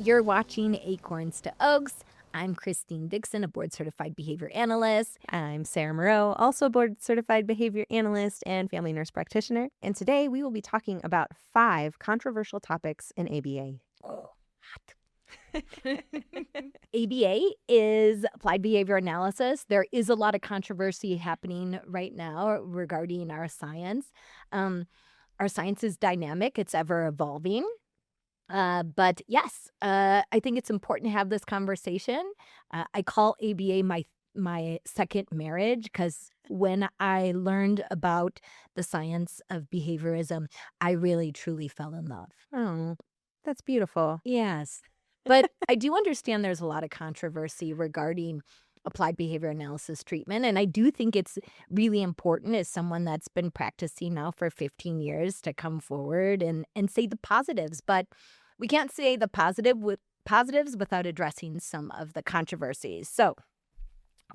You're watching Acorns to Oaks. I'm Kristine Dixon, a board-certified behavior analyst. I'm Sarah Moreau, also a board-certified behavior analyst and family nurse practitioner. And today we will be talking about 5 controversial topics in ABA. Oh, hot. ABA is applied behavior analysis. There is a lot of controversy happening right now regarding our science. Our science is dynamic. It's ever evolving. But yes, I think it's important to have this conversation. I call ABA my second marriage because when I learned about the science of behaviorism, I really truly fell in love. Oh, that's beautiful. Yes. But I do understand there's a lot of controversy regarding applied behavior analysis treatment. And I do think it's really important as someone that's been practicing now for 15 years to come forward and say the positives. But we can't say the positives without addressing some of the controversies. So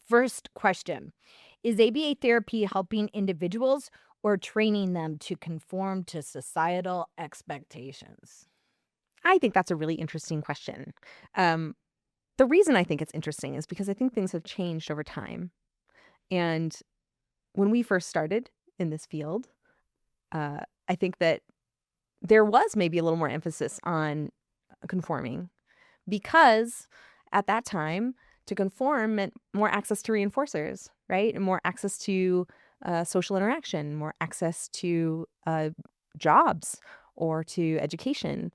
first question, is ABA therapy helping individuals or training them to conform to societal expectations? I think that's a really interesting question. The reason I think it's interesting is because I think things have changed over time. And when we first started in this field, I think that there was maybe a little more emphasis on conforming because at that time, to conform meant more access to reinforcers, right? And more access to social interaction, more access to jobs or to education.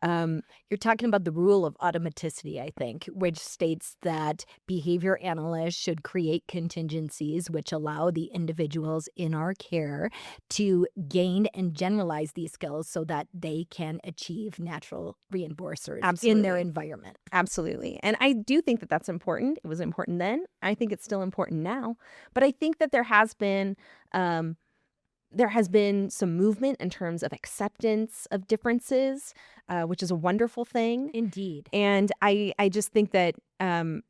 You're talking about the rule of automaticity, I think, which states that behavior analysts should create contingencies which allow the individuals in our care to gain and generalize these skills so that they can achieve natural reinforcers in their Absolutely. environment. Absolutely. And I do think that that's important. It was important then. I think it's still important now. But I think that there has been some movement in terms of acceptance of differences, which is a wonderful thing. Indeed. And I just think that one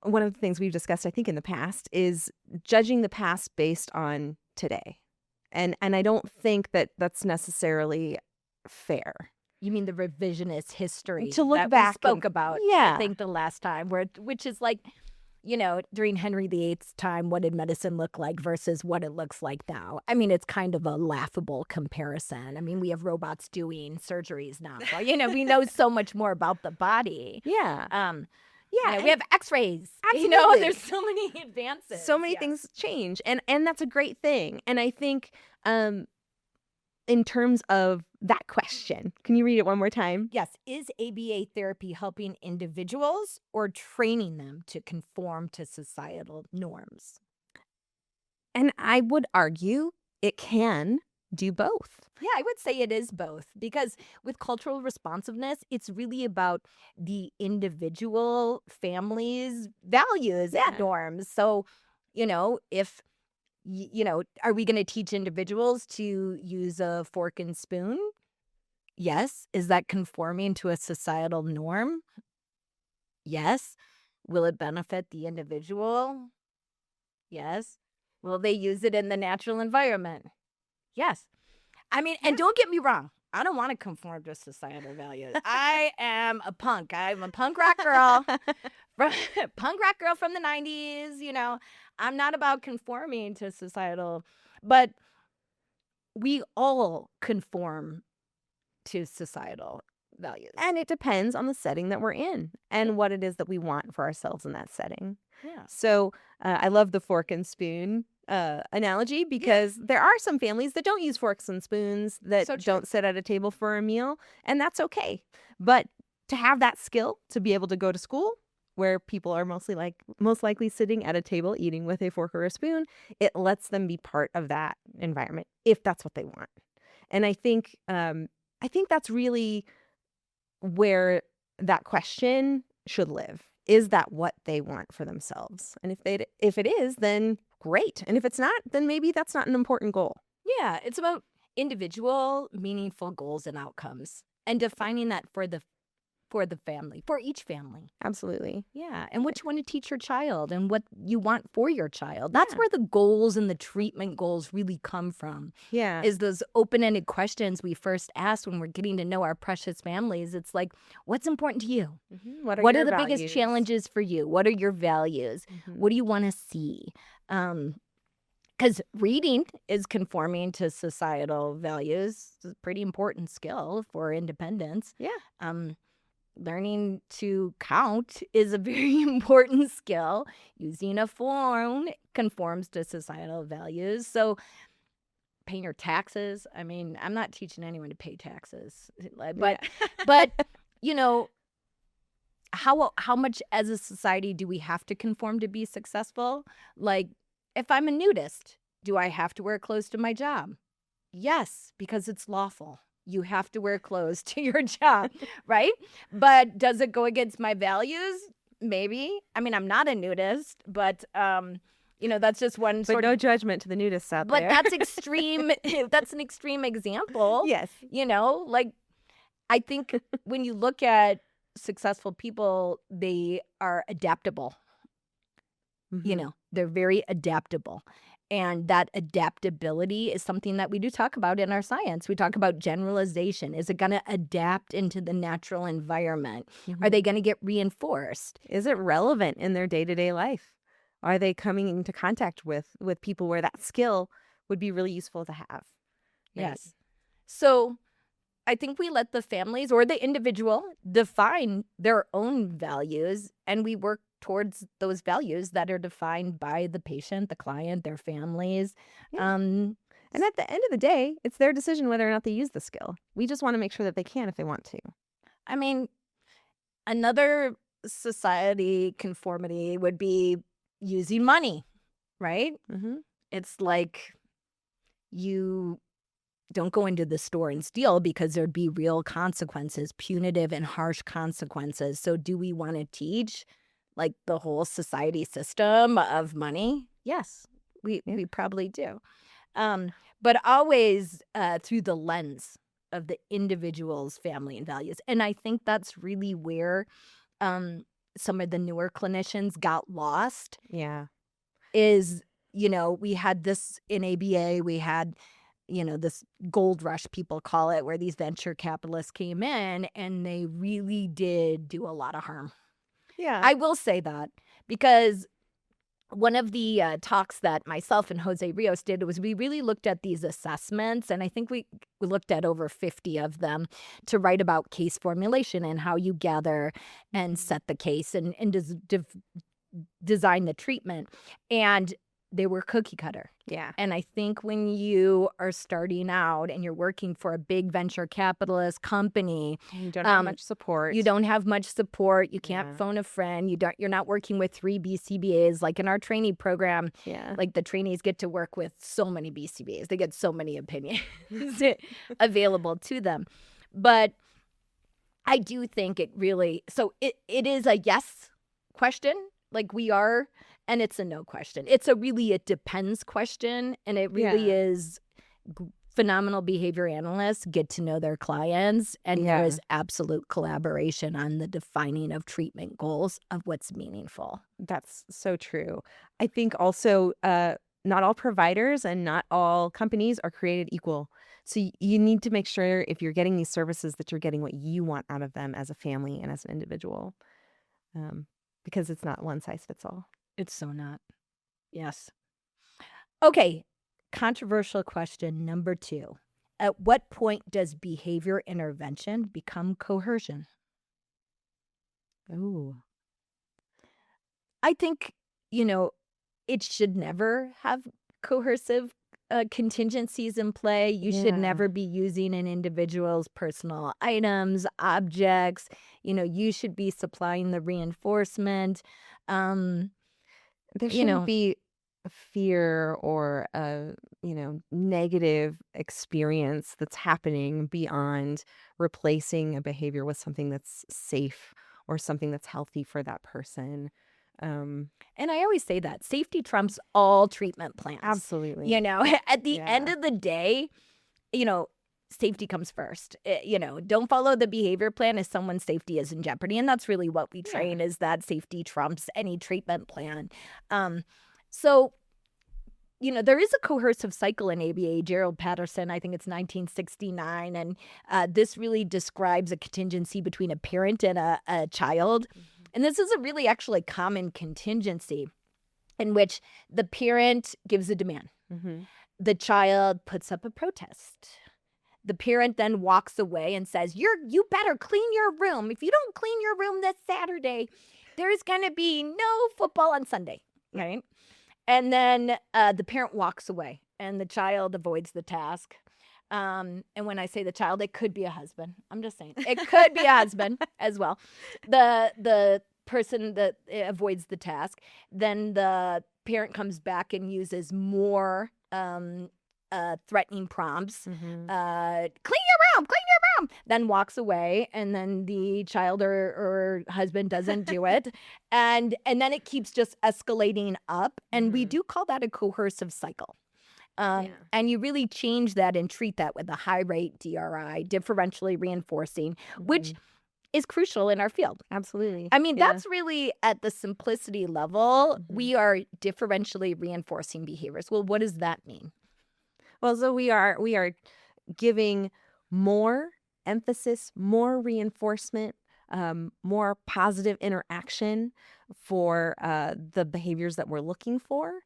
of the things we've discussed, I think, in the past is judging the past based on today. And I don't think that that's necessarily fair. You mean the revisionist history To look that back we spoke and- about, yeah. I think, the last time, which is like, during Henry VIII's time, what did medicine look like versus what it looks like now? I mean, it's kind of a laughable comparison. I mean, we have robots doing surgeries now. Well, we know so much more about the body. Yeah. Yeah, we have x-rays. Absolutely. There's so many advances. So many Yeah. things change, and that's a great thing. And I think in terms of that question, can you read it one more time? Yes. Is ABA therapy helping individuals or training them to conform to societal norms? And I would argue it can do both. Yeah, I would say it is both because with cultural responsiveness, it's really about the individual family's values Yeah. and norms. So, if are we going to teach individuals to use a fork and spoon? Yes. Is that conforming to a societal norm? Yes. Will it benefit the individual? Yes. Will they use it in the natural environment? Yes. I mean, and don't get me wrong. I don't want to conform to societal values. I am a punk. I'm a punk rock girl. Punk rock girl from the 90s. I'm not about conforming to societal, but we all conform to societal values. And it depends on the setting that we're in and what it is that we want for ourselves in that setting. Yeah. So I love the fork and spoon analogy because there are some families that don't use forks and spoons, that So true. don't sit at a table for a meal, and that's okay. But to have that skill to be able to go to school where people are most likely sitting at a table eating with a fork or a spoon, it lets them be part of that environment if that's what they want. And I think that's really where that question should live. Is that what they want for themselves? And if it is, then great. And if it's not, then maybe that's not an important goal. Yeah, it's about individual, meaningful goals and outcomes and defining that for the for the family, for each family. Absolutely. Yeah, and what you want to teach your child and what you want for your child. That's Yeah. where the goals and the treatment goals really come from, Yeah. is those open-ended questions we first ask when we're getting to know our precious families. It's like, what's important to you? What are What are your the biggest values? challenges for you? What are your values? What do you want to see? Because reading is conforming to societal values. It's a pretty important skill for independence. Yeah. Learning to count is a very important skill. Using a phone conforms to societal values. So paying your taxes, I mean, I'm not teaching anyone to pay taxes, but but you know, how much as a society do we have to conform to be successful? Like, if I'm a nudist, do I have to wear clothes to my job? Yes, because it's lawful. You have to wear clothes to your job, right? But does it go against my values? Maybe. I mean, I'm not a nudist, but that's just one But sort no of. judgment to the nudists out But there. that's extreme. That's an extreme example. Yes. Like I think when you look at successful people, they are adaptable. They're very adaptable. And that adaptability is something that we do talk about in our science. We talk about generalization. Is it going to adapt into the natural environment? Are they going to get reinforced? Is it relevant in their day-to-day life? Are they coming into contact with people where that skill would be really useful to have? Right? Yes. So I think we let the families or the individual define their own values, and we work towards those values that are defined by the patient, the client, their families. Yeah. And at the end of the day, it's their decision whether or not they use the skill. We just want to make sure that they can if they want to. I mean, another society conformity would be using money, right? It's like you don't go into the store and steal because there'd be real consequences, punitive and harsh consequences. So do we want to teach like the whole society system of money? Yes, we probably do. But always through the lens of the individual's family and values. And I think that's really where some of the newer clinicians got lost. Yeah. Is, we had this in ABA, we had this gold rush, people call it, where these venture capitalists came in and they really did do a lot of harm. Yeah. I will say that because one of the talks that myself and Jose Rios did was we really looked at these assessments, and I think we looked at over 50 of them to write about case formulation and how you gather and set the case and design the treatment. And they were cookie cutter. Yeah. And I think when you are starting out and you're working for a big venture capitalist company, you don't have much support. You don't have much support. You can't phone a friend. You're not working with 3 BCBAs like in our trainee program. Yeah. Like the trainees get to work with so many BCBAs. They get so many opinions available to them. But I do think it really, so it is a yes question, like we are, and it's a no question. It's a really, it depends question, and it really is phenomenal behavior analysts get to know their clients, and there is absolute collaboration on the defining of treatment goals of what's meaningful. That's so true. I think also not all providers and not all companies are created equal. So you need to make sure if you're getting these services that you're getting what you want out of them as a family and as an individual, because it's not one size fits all. It's so not. Yes. Okay. Controversial question number 2. At what point does behavior intervention become coercion? Oh. I think, it should never have coercive contingencies in play. You should never be using an individual's personal items, objects. You should be supplying the reinforcement. There shouldn't be a fear or a, negative experience that's happening beyond replacing a behavior with something that's safe or something that's healthy for that person. And I always say that safety trumps all treatment plans. Absolutely. At the end of the day, safety comes first. Don't follow the behavior plan if someone's safety is in jeopardy. And that's really what we train is that safety trumps any treatment plan. So there is a coercive cycle in ABA. Gerald Patterson, I think it's 1969. And this really describes a contingency between a parent and a child. And this is a really actually common contingency in which the parent gives a demand. The child puts up a protest. The parent then walks away and says, you better clean your room. If you don't clean your room this Saturday, there's going to be no football on Sunday, right? And then the parent walks away and the child avoids the task. And when I say the child, it could be a husband. I'm just saying. It could be a husband as well. The person that avoids the task, then the parent comes back and uses more threatening prompts. Clean your room, then walks away, and then the child or husband doesn't do it. And then it keeps just escalating up. And we do call that a coercive cycle. And you really change that and treat that with a high rate DRI, differentially reinforcing, which is crucial in our field. Absolutely. I mean, that's really at the simplicity level, we are differentially reinforcing behaviors. Well, what does that mean? Well, so we are giving more emphasis, more reinforcement, more positive interaction for the behaviors that we're looking for.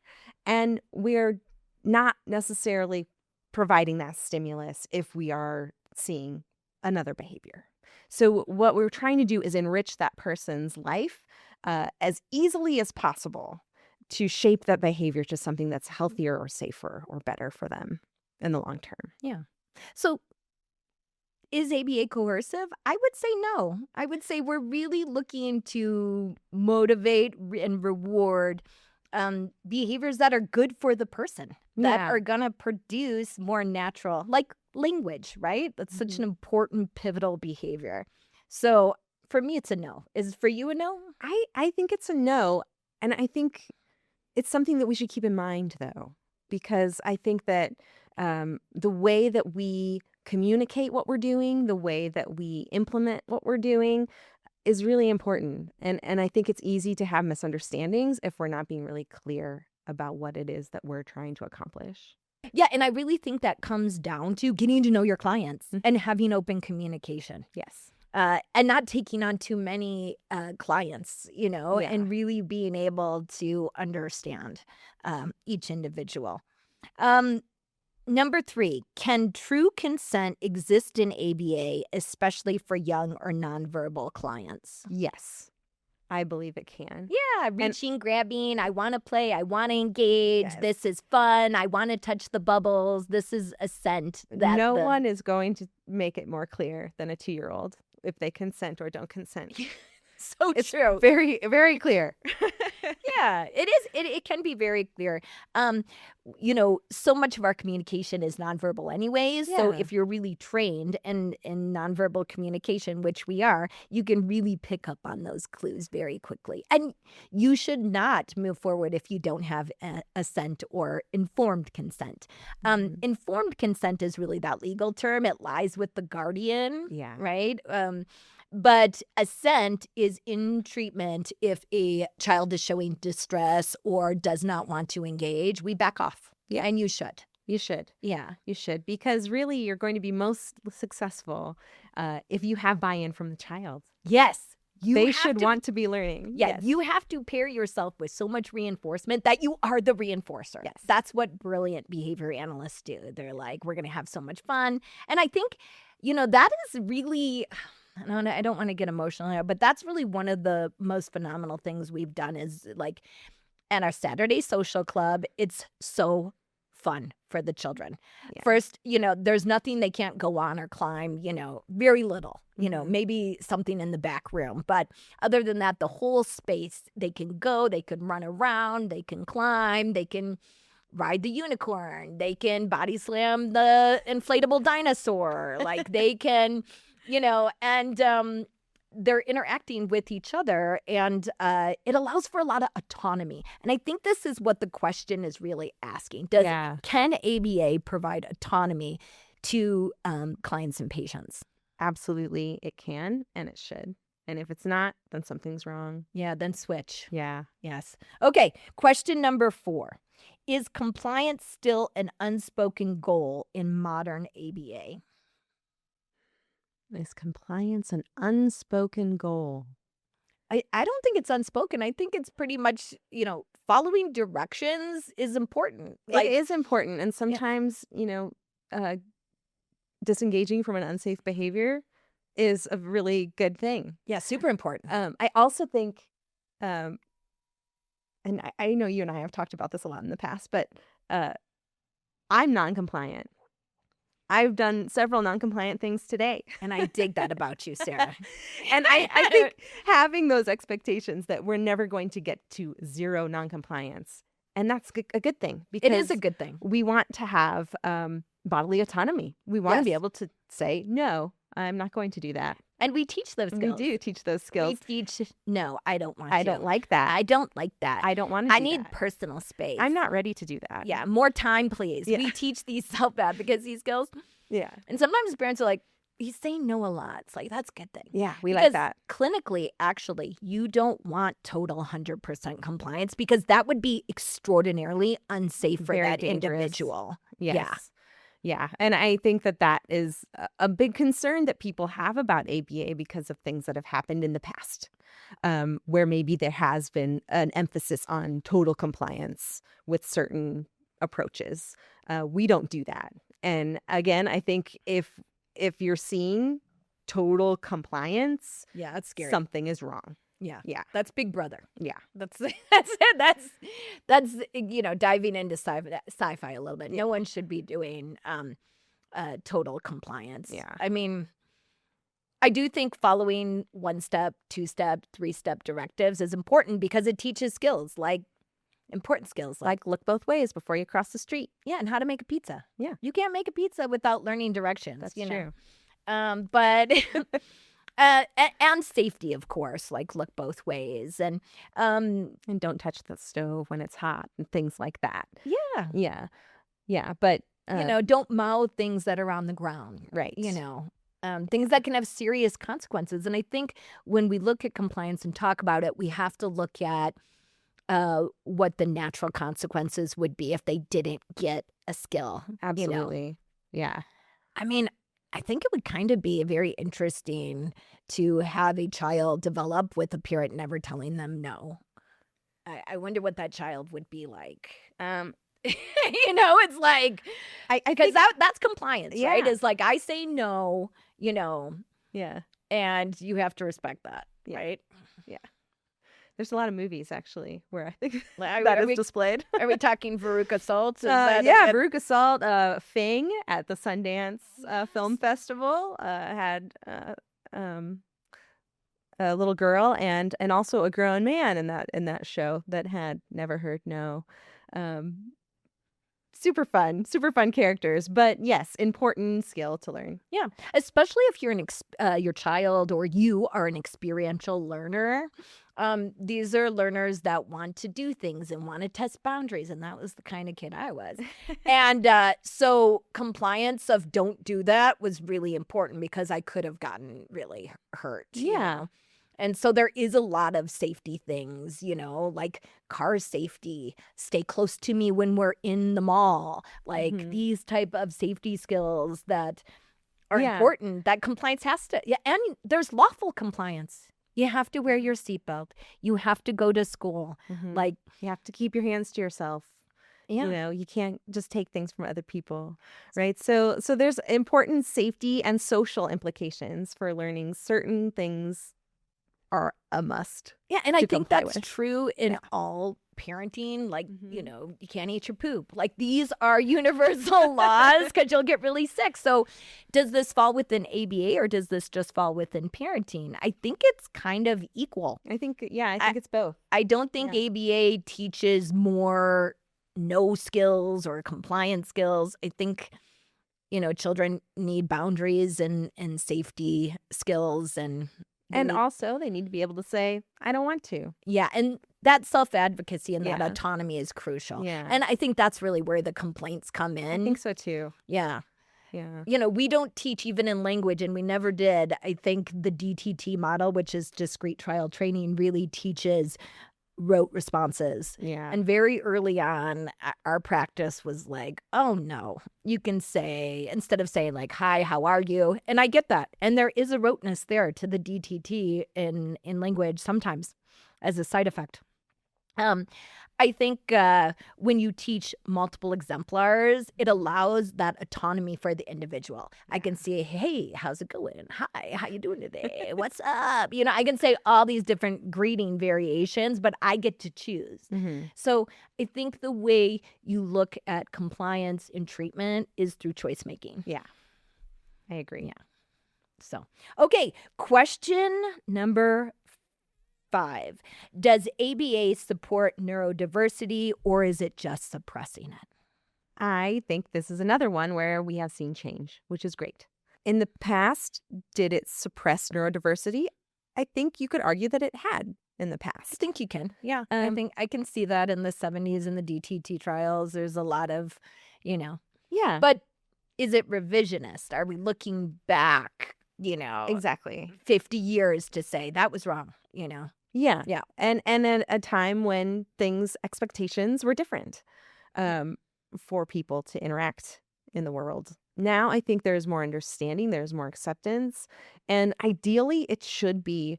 And we're not necessarily providing that stimulus if we are seeing another behavior. So what we're trying to do is enrich that person's life as easily as possible to shape that behavior to something that's healthier or safer or better for them in the long term. Yeah. So is ABA coercive? I would say no. I would say we're really looking to motivate and reward behaviors that are good for the person, that are going to produce more natural, like language, right? That's such an important, pivotal behavior. So for me, it's a no. Is it for you a no? I think it's a no. And I think it's something that we should keep in mind, though, because I think that the way that we communicate what we're doing, the way that we implement what we're doing is really important. And I think it's easy to have misunderstandings if we're not being really clear about what it is that we're trying to accomplish. Yeah, and I really think that comes down to getting to know your clients and having open communication. Yes. And not taking on too many clients, and really being able to understand each individual. Number 3, can true consent exist in ABA, especially for young or nonverbal clients? Yes, I believe it can. Yeah, reaching, grabbing, I want to play, I want to engage, this is fun, I want to touch the bubbles, this is assent. No one is going to make it more clear than a 2-year-old if they consent or don't consent. So it's true. Very, very clear. Yeah, it is. It can be very clear. So much of our communication is nonverbal anyways. So if you're really trained in nonverbal communication, which we are, you can really pick up on those clues very quickly. And you should not move forward if you don't have assent or informed consent. Informed consent is really that legal term. It lies with the guardian, right? But assent is in treatment if a child is showing distress or does not want to engage. We back off. Yeah, and you should. You should. Yeah, you should. Because really, you're going to be most successful if you have buy-in from the child. Yes. They should want to be learning. Yeah, you have to pair yourself with so much reinforcement that you are the reinforcer. Yes. That's what brilliant behavior analysts do. They're like, we're going to have so much fun. And I think, that is really... I don't want to get emotional here, but that's really one of the most phenomenal things we've done is like at our Saturday social club, it's so fun for the children. Yeah. First, there's nothing they can't go on or climb, very little, maybe something in the back room. But other than that, the whole space, they can go, they can run around, they can climb, they can ride the unicorn, they can body slam the inflatable dinosaur, like they can... and they're interacting with each other, and it allows for a lot of autonomy. And I think this is what the question is really asking. Can ABA provide autonomy to clients and patients. Absolutely, it can and it should. And if it's not, then something's wrong. Yeah, then switch. Yeah. Yes. Okay, question number 4. Is compliance still an unspoken goal in modern ABA? Is compliance an unspoken goal? I don't think it's unspoken. I think it's pretty much, following directions is important. It is important. And sometimes, disengaging from an unsafe behavior is a really good thing. Yeah, super important. I also think, and I know you and I have talked about this a lot in the past, but I'm non-compliant. I've done several non-compliant things today. And I dig that about you, Sarah. And I think having those expectations that we're never going to get to zero non-compliance, and that's a good thing. Because it is a good thing. We want to have bodily autonomy. We want to be Yes. able to say, no, I'm not going to do that. And we teach those skills. We do teach those skills. We teach, no, I don't want to. I don't like that. I don't like that. I don't want to I do need that. personal space. I'm not ready to do that. Yeah, more time, please. Yeah. We teach these self-advocacy skills. Yeah. And sometimes parents are like, he's saying no a lot. It's like, that's a good thing. Yeah, we Because like that. clinically, actually, you don't want total 100% compliance because that would be extraordinarily unsafe for Very that dangerous. individual. Yes. Yeah. Yeah. And I think that is a big concern that people have about ABA because of things that have happened in the past, where maybe there has been an emphasis on total compliance with certain approaches. We don't do that. And again, I think if you're seeing total compliance, Yeah, that's scary. something is wrong. Yeah. Yeah. That's Big Brother. Yeah. That's it. That's diving into sci-fi a little bit. No one should be doing total compliance. Yeah. I mean, I do think following 1-step, 2-step, 3-step directives is important because it teaches skills important skills Like look both ways before you cross the street. and how to make a pizza. Yeah. You can't make a pizza without learning directions. That's you true. know. But and safety, of course, like look both ways and And don't touch the stove when it's hot and things like that. yeah. Yeah. Yeah. But, Don't mow things that are on the ground. right. Things that can have serious consequences. And I think when we look at compliance and talk about it, we have to look at what the natural consequences would be if they didn't get a skill. Absolutely. Yeah. I mean, I think it would kind of be very interesting to have a child develop with a parent never telling them no. I wonder what that child would be like. It's like, I because think, that's compliance, right? Yeah. It's like I say no, yeah. and you have to respect that, Yeah. right? There's a lot of movies actually where I think Like, that are is we- displayed. Are we talking Veruca Salt? Is Yeah, Veruca Salt, Fing at the Sundance Film Festival had a little girl and also a grown man in that show that had never heard no. Super fun characters, but yes, important skill to learn. Yeah, especially if you're your child or you are an experiential learner. These are learners that want to do things and want to test boundaries, and that was the kind of kid I was. And so compliance of don't do that was really important because I could have gotten really hurt. Yeah. And so there is a lot of safety things, like car safety, stay close to me when we're in the mall, like these type of safety skills that are important that compliance has to. Yeah, and there's lawful compliance. You have to wear your seatbelt. You have to go to school. Like You have to keep your hands to yourself. yeah. You can't just take things from other people, right? So there's important safety and social implications for learning certain things are a must. Yeah, and I to think comply that's with. true in all parenting. Like, you can't eat your poop. Like, these are universal laws because you'll get really sick. So does this fall within ABA or does this just fall within parenting? I think it's kind of equal. I think it's both. I don't think ABA teaches more no skills or compliance skills. I think, children need boundaries and safety skills and Also, they need to be able to say, I don't want to. yeah, and that self-advocacy and that Yeah. autonomy is crucial. Yeah. And I think that's really where the complaints come in. I think so too. Yeah. Yeah. We don't teach even in language, and we never did. I think the DTT model, which is discrete trial training, really teaches rote responses. Yeah. And very early on, our practice was like, oh no, you can say, instead of saying like, hi, how are you? And I get that. And there is a roteness there to the DTT in language sometimes as a side effect. I think when you teach multiple exemplars, it allows that autonomy for the individual. I can say, hey, how's it going? Hi, how you doing today? What's up? I can say all these different greeting variations, but I get to choose. Mm-hmm. So I think the way you look at compliance in treatment is through choice making. Yeah, I agree. Yeah. So, okay, question number 5. Does ABA support neurodiversity, or is it just suppressing it? I think this is another one where we have seen change, which is great. In the past, did it suppress neurodiversity? I think you could argue that it had in the I past. think you can. Yeah. I think I can see that in the 70s in the DTT trials. There's a lot of, Yeah. But is it revisionist? Are we looking back, Exactly. 50 years to say that was wrong, Yeah. Yeah. And at a time when expectations were different for people to interact in the world. Now I think there's more understanding, there's more acceptance, and ideally it should be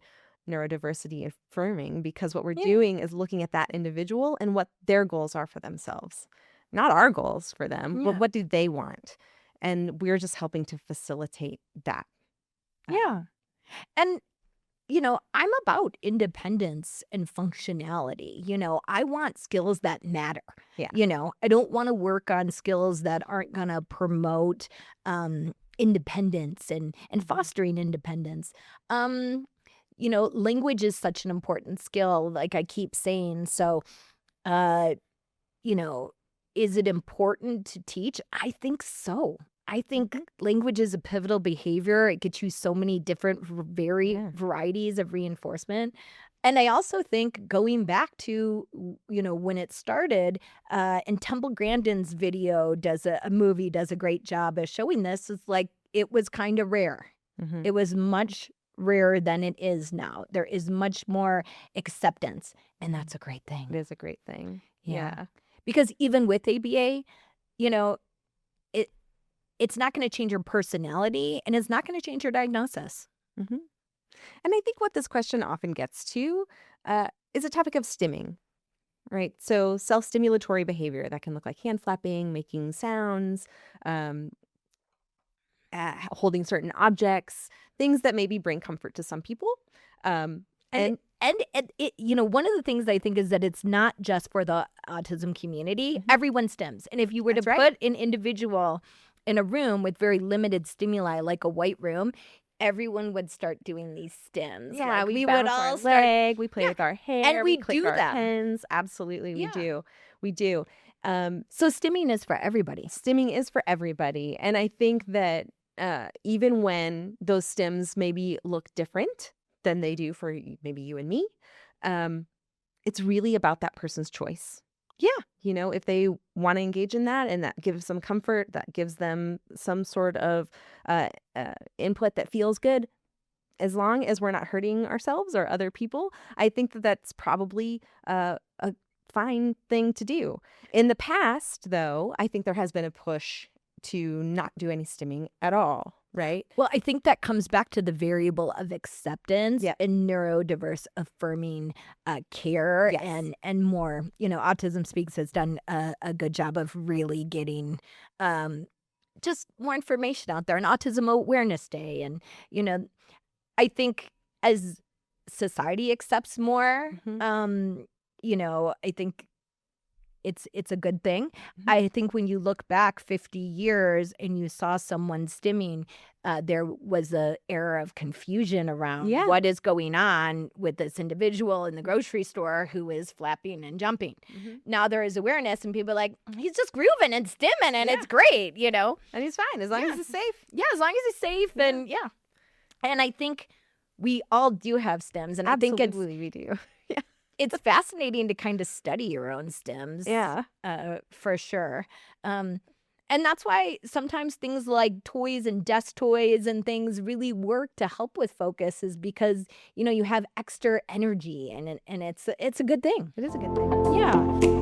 neurodiversity affirming, because what we're doing is looking at that individual and what their goals are for themselves, not our goals for them, but what do they want? And we're just helping to facilitate that. Yeah. And I'm about independence and functionality. I want skills that matter. Yeah. I don't want to work on skills that aren't going to promote independence and fostering independence. Language is such an important skill, like I keep saying. So, is it important to teach? I think so. I think language is a pivotal behavior. It gets you so many different varieties of reinforcement. And I also think going back to, when it started, and Temple Grandin's video a movie does a great job of showing this. It's like, it was kind of rare. Mm-hmm. It was much rarer than it is now. There is much more acceptance, and that's a great thing. It is a great thing. Yeah. Because even with ABA, it's not going to change your personality, and it's not going to change your diagnosis. Mm-hmm. And I think what this question often gets to is a topic of stimming, right? So self-stimulatory behavior that can look like hand flapping, making sounds, holding certain objects, things that maybe bring comfort to some people. And it, one of the things I think is that it's not just for the autism community. Everyone stims. And if you were to put an individual in a room with very limited stimuli, like a white room, everyone would start doing these stims. Yeah, like we would all leg, we play with our hair, and we click do our them. pens. Absolutely, we do. So stimming is for everybody. Stimming is for everybody. And I think that even when those stims maybe look different than they do for maybe you and me, it's really about that person's choice. Yeah. If they want to engage in that and that gives them comfort, that gives them some sort of input that feels good, as long as we're not hurting ourselves or other people, I think that that's probably a fine thing to do. In the past, though, I think there has been a push to not do any stimming at all, right? Well, I think that comes back to the variable of acceptance and neurodiverse affirming care and more. Autism Speaks has done a good job of really getting just more information out there, and Autism Awareness Day. And, I think as society accepts more, I think it's a good thing. I think when you look back 50 years and you saw someone stimming, there was a era of confusion around what is going on with this individual in the grocery store who is flapping and jumping. Now there is awareness, and people are like, he's just grooving and stimming, and it's great, And he's fine as long as he's safe. Yeah, as long as he's safe, then And I think we all do have stims, and Absolutely, I think we do. it's fascinating to kind of study your own stims. Yeah. For sure. And that's why sometimes things like toys and desk toys and things really work to help with focus is because, you have extra energy and it's a good thing. It is a good thing. Yeah.